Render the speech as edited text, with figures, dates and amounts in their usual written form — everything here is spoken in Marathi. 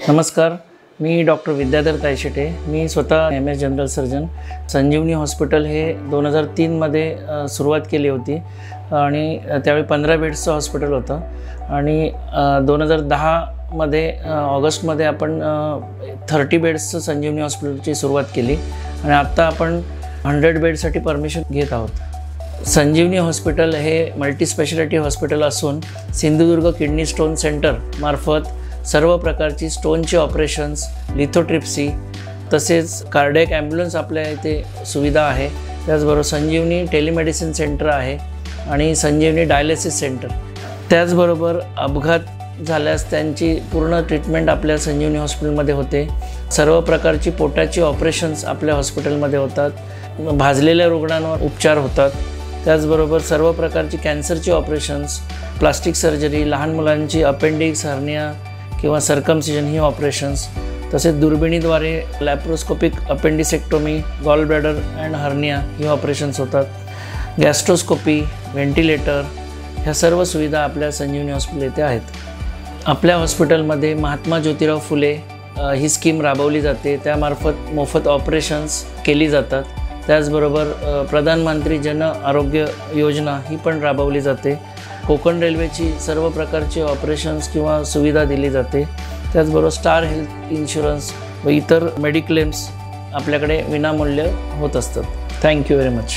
नमस्कार, मी डॉक्टर विद्याधर तायशेटे। मी स्वतः MS जनरल सर्जन। संजीवनी हॉस्पिटल हे 2003 मध्ये सुरुवात केली होती आणि त्यावेळी 15 बेड्सचं हॉस्पिटल होतं आणि 2010 मध्ये ऑगस्टमध्ये आपण 30 बेड्सचं संजीवनी हॉस्पिटलची सुरुवात केली आणि आत्ता आपण 100 बेडसाठी परमिशन घेत आहोत। संजीवनी हॉस्पिटल हे मल्टी स्पेशालिटी हॉस्पिटल असून सिंधुदुर्ग किडनी स्टोन सेंटर मार्फत सर्व प्रकारची स्टोनची ऑपरेशन्स, लिथोट्रिप्सी तसेच कार्डियक ॲम्ब्युलन्स आपल्या इथे सुविधा आहे। त्याचबरोबर संजीवनी टेलिमेडिसिन सेंटर आहे आणि संजीवनी डायलिसिस सेंटर। त्याचबरोबर अपघात झाल्यास त्यांची पूर्ण ट्रीटमेंट आपल्या संजीवनी हॉस्पिटलमध्ये होते। सर्व प्रकारची पोटाची ऑपरेशन्स आपल्या हॉस्पिटलमध्ये होतात। भाजलेल्या रुग्णांवर उपचार होतात। त्याचबरोबर सर्व प्रकारची कॅन्सरची ऑपरेशन्स, प्लास्टिक सर्जरी, लहान मुलांची अपेंडिक्स, हर्निया किंवा सर्कमसिजन ही ऑपरेशन्स, तसेच दुर्बिणीद्वारे laparoscopic appendicectomy, gall bladder and hernia ही ऑपरेशन्स होतात। गॅस्ट्रोस्कोपी, व्हेंटिलेटर ह्या सर्व सुविधा आपल्या संजीवनी हॉस्पिटल येथे आहेत। आपल्या हॉस्पिटलमध्ये महात्मा ज्योतिराव फुले ही स्कीम राबवली जाते, त्यामार्फत मोफत ऑपरेशन्स केली जातात। त्याचबरोबर प्रधानमंत्री जन आरोग्य योजना ही पण राबवली जाते। कोकण रेल्वेची सर्व प्रकारचे ऑपरेशन्स किंवा सुविधा दिली जाते। त्याचबरोबर स्टार हेल्थ इन्शुरन्स व इतर मेडिक्लेम्स आपल्याकडे विनामूल्य होत असतात। Thank you very much.